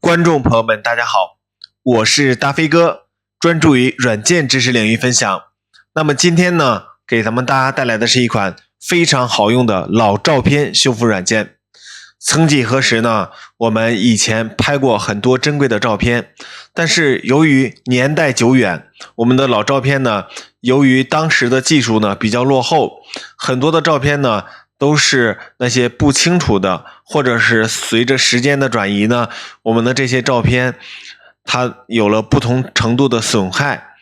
观众朋友们，大家好，我是大飞哥，专注于软件知识领域分享。那么今天呢，给咱们大家带来的是一款非常好用的老照片修复软件。曾几何时呢，我们以前拍过很多珍贵的照片，但是由于年代久远，我们的老照片呢，由于当时的技术呢比较落后，很多的照片呢都是那些不清楚的，或者是随着时间的转移呢，我们的这些照片它有了不同程度的损害。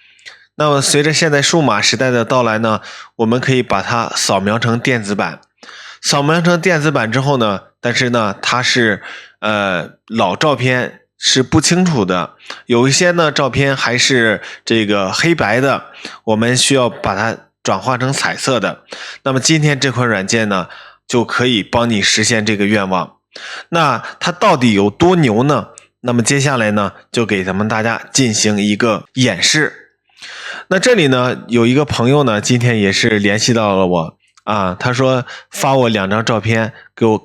那么随着现在数码时代的到来呢，我们可以把它扫描成电子版。扫描成电子版之后呢，但是呢它是老照片是不清楚的，有一些呢照片还是这个黑白的，我们需要把它转化成彩色的。那么今天这款软件呢就可以帮你实现这个愿望。那它到底有多牛呢？那么接下来呢就给咱们大家进行一个演示。那这里呢有一个朋友呢今天也是联系到了我他说发我2张照片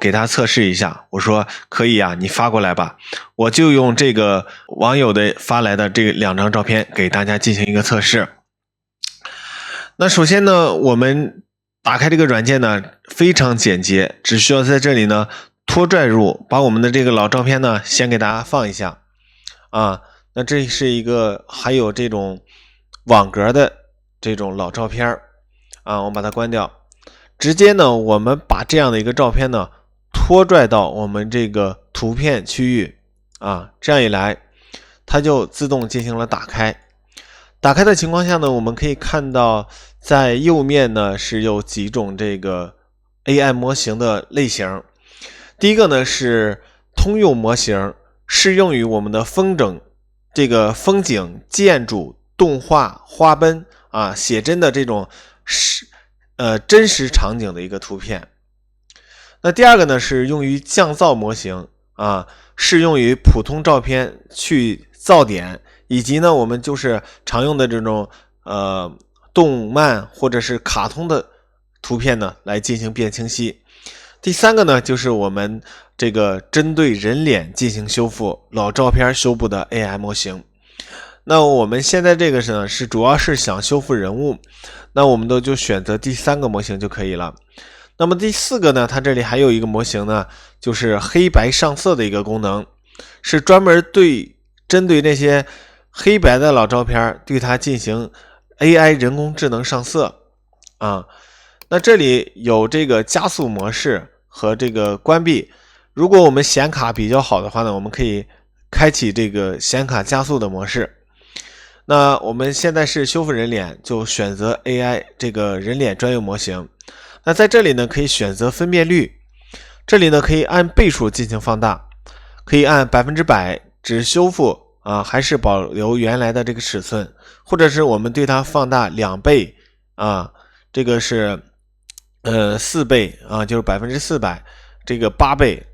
给他测试一下。我说可以啊，你发过来吧。我就用这个网友的发来的这2张照片给大家进行一个测试。那首先呢，我们打开这个软件呢非常简洁，只需要在这里呢拖拽入，把我们的这个老照片呢先给大家放一下那这是一个还有这种网格的这种老照片我们把它关掉。直接呢我们把这样的一个照片呢拖拽到我们这个图片区域这样一来它就自动进行了打开。打开的情况下呢，我们可以看到在右面呢是有几种这个 AI 模型的类型。第一个呢是通用模型，适用于我们的风景、建筑、动画、花奔写真的这种真实场景的一个图片。那第二个呢是用于降噪模型适用于普通照片去噪点，以及呢我们就是常用的这种动漫或者是卡通的图片呢来进行变清晰。第三个呢就是我们这个针对人脸进行修复，老照片修复的 AI 模型。那我们现在这个是主要是想修复人物，那我们就选择第3个模型就可以了。那么第4个呢，它这里还有一个模型呢，就是黑白上色的一个功能，是专门针对那些黑白的老照片对它进行 AI 人工智能上色那这里有这个加速模式和这个关闭。如果我们显卡比较好的话呢，我们可以开启这个显卡加速的模式。那我们现在是修复人脸，就选择 AI 这个人脸专用模型。那在这里呢可以选择分辨率，这里呢可以按倍数进行放大，可以按100%只修复还是保留原来的这个尺寸，或者是我们对它放大2倍这个是4倍就是 400%， 这个8倍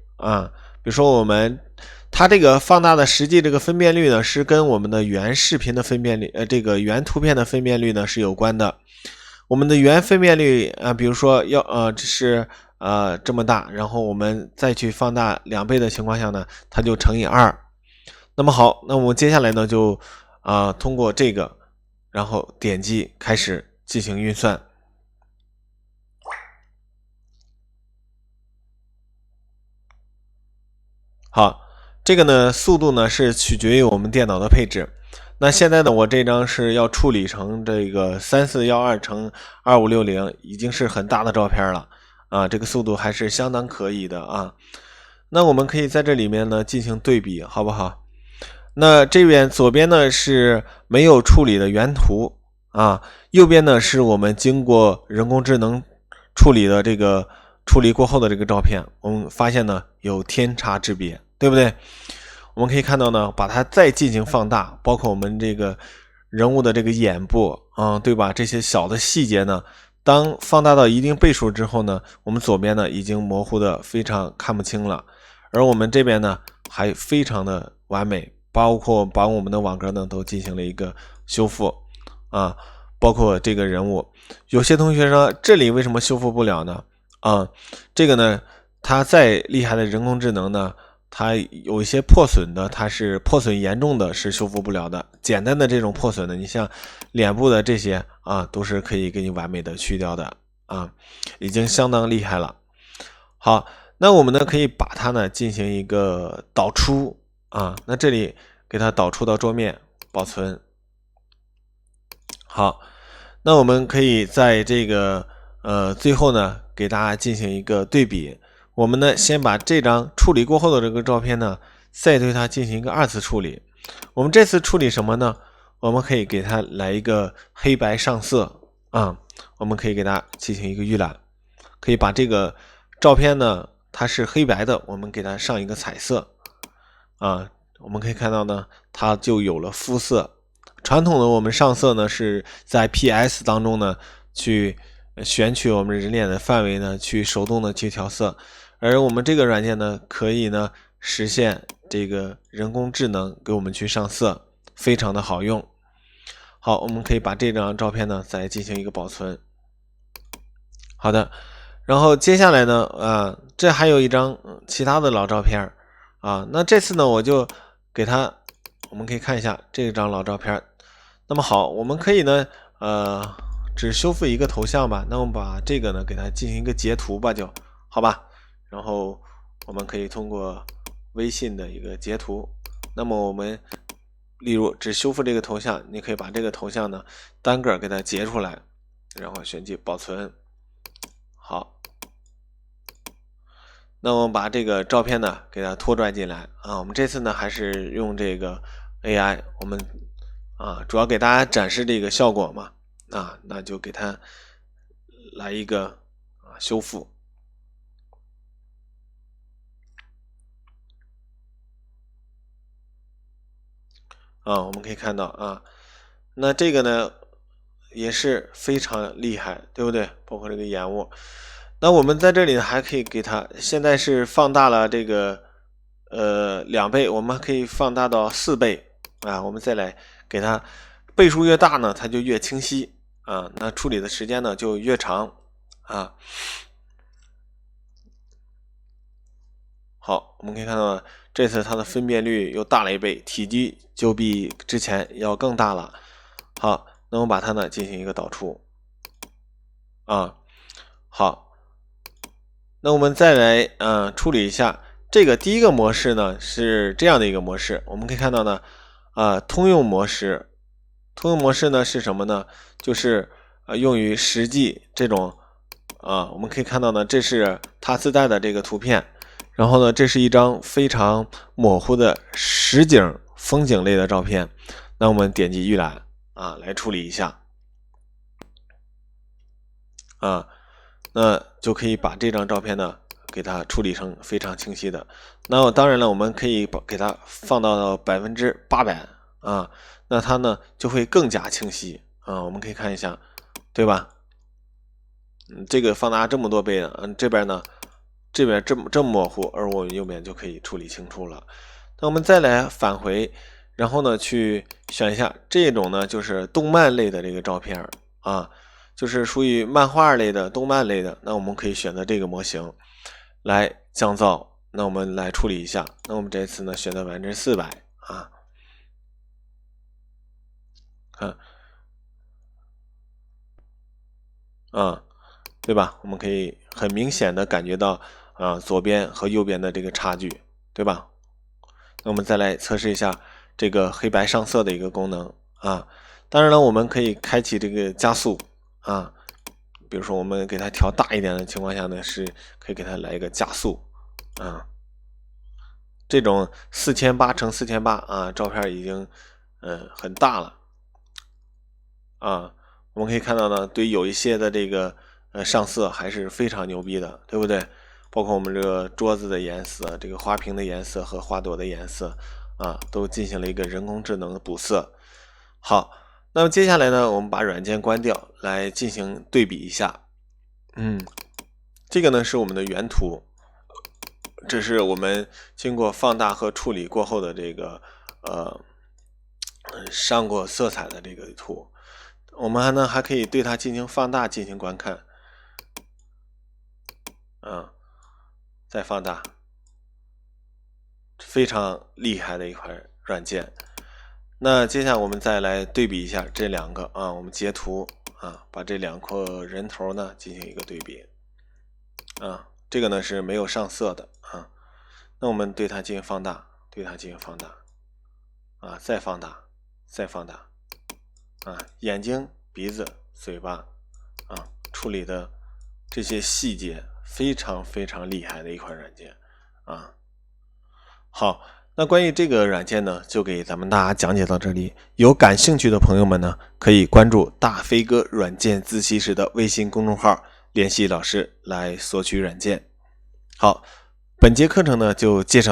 比如说它这个放大的实际这个分辨率呢是跟我们的原视频的分辨率这个原图片的分辨率呢是有关的。我们的原分辨率比如说这是这么大，然后我们再去放大2倍的情况下呢，它就乘以2。那么好，那我们接下来呢就通过这个，然后点击开始进行运算。好，这个呢速度呢是取决于我们电脑的配置。那现在呢我这张是要处理成这个3412×2560，已经是很大的照片了这个速度还是相当可以的那我们可以在这里面呢进行对比，好不好？那这边左边呢是没有处理的原图右边呢是我们经过人工智能处理的这个处理过后的这个照片，我们发现呢有天差之别，对不对？我们可以看到呢，把它再进行放大，包括我们这个人物的这个眼部对吧？这些小的细节呢，当放大到一定倍数之后呢，我们左边呢已经模糊的非常看不清了，而我们这边呢还非常的完美，包括把我们的网格呢都进行了一个修复包括这个人物。有些同学说这里为什么修复不了呢？这个呢它再厉害的人工智能呢它有一些破损的，它是破损严重的是修复不了的，简单的这种破损的，你像脸部的这些啊，都是可以给你完美的去掉的啊，已经相当厉害了。好，那我们呢可以把它呢进行一个导出啊，那这里给它导出到桌面保存。好，那我们可以在这个最后呢给大家进行一个对比。我们呢先把这张处理过后的这个照片呢，再对它进行一个2次处理。我们这次处理什么呢？我们可以给它来一个黑白上色啊，我们可以给它进行一个预览，可以把这个照片呢它是黑白的，我们给它上一个彩色啊，我们可以看到呢它就有了肤色。传统的我们上色呢是在 PS 当中呢去选取我们人脸的范围呢去手动的去调色，而我们这个软件呢可以呢实现这个人工智能给我们去上色，非常的好用。好，我们可以把这张照片呢再进行一个保存。好的，然后接下来呢这还有一张其他的老照片啊，那这次呢我就给它，我们可以看一下这张老照片。那么好，我们可以呢只修复一个头像吧，那我们把这个呢给它进行一个截图吧，就好吧。然后我们可以通过微信的一个截图，那么我们例如只修复这个头像，你可以把这个头像呢单个给它截出来，然后选辑保存。好，那我们把这个照片呢给它拖拽进来啊。我们这次呢还是用这个 AI， 我们主要给大家展示这个效果嘛那就给它来一个修复我们可以看到那这个呢也是非常厉害，对不对？包括这个眼窝。那我们在这里呢还可以给它，现在是放大了这个2倍，我们可以放大到4倍我们再来给它，倍数越大呢它就越清晰那处理的时间呢就越长好，我们可以看到这次它的分辨率又大了1倍，体积就比之前要更大了。好，那我们把它呢进行一个导出好，那我们再来处理一下这个第一个模式呢是这样的一个模式，我们可以看到呢通用模式呢是什么呢？就是用于实际这种我们可以看到呢这是它自带的这个图片，然后呢这是一张非常模糊的实景风景类的照片，那我们点击预览来处理一下那就可以把这张照片呢给它处理成非常清晰的。那当然了，我们可以给它放到800%那它呢就会更加清晰我们可以看一下，对吧？这个放大这么多倍呢，这边呢这么模糊，而我们右边就可以处理清楚了。那我们再来返回，然后呢去选一下这种呢就是动漫类的这个照片就是属于漫画类的、动漫类的，那我们可以选择这个模型来降噪。那我们来处理一下，那我们这次呢选择400%对吧？我们可以很明显的感觉到左边和右边的这个差距，对吧？那我们再来测试一下这个黑白上色的一个功能当然了，我们可以开启这个加速比如说我们给它调大一点的情况下呢，是可以给它来一个加速这种4800×4800照片已经很大了我们可以看到呢，对有一些的这个上色还是非常牛逼的，对不对？包括我们这个桌子的颜色、这个花瓶的颜色和花朵的颜色都进行了一个人工智能的补色。好，那么接下来呢，我们把软件关掉，来进行对比一下。这个呢是我们的原图，这是我们经过放大和处理过后的这个上过色彩的这个图。我们还可以对它进行放大进行观看再放大非常厉害的一款软件。那接下来我们再来对比一下这两个啊，我们截图啊，把这两个人头呢进行一个对比啊，这个呢是没有上色的啊。那我们对它进行放大，对它进行放大啊，再放大，再放大啊，眼睛、鼻子、嘴巴啊，处理的这些细节非常非常厉害的一款软件啊。好，那关于这个软件呢，就给咱们大家讲解到这里。有感兴趣的朋友们呢，可以关注大飞哥软件自习室的微信公众号，联系老师来索取软件。好，本节课程呢就介绍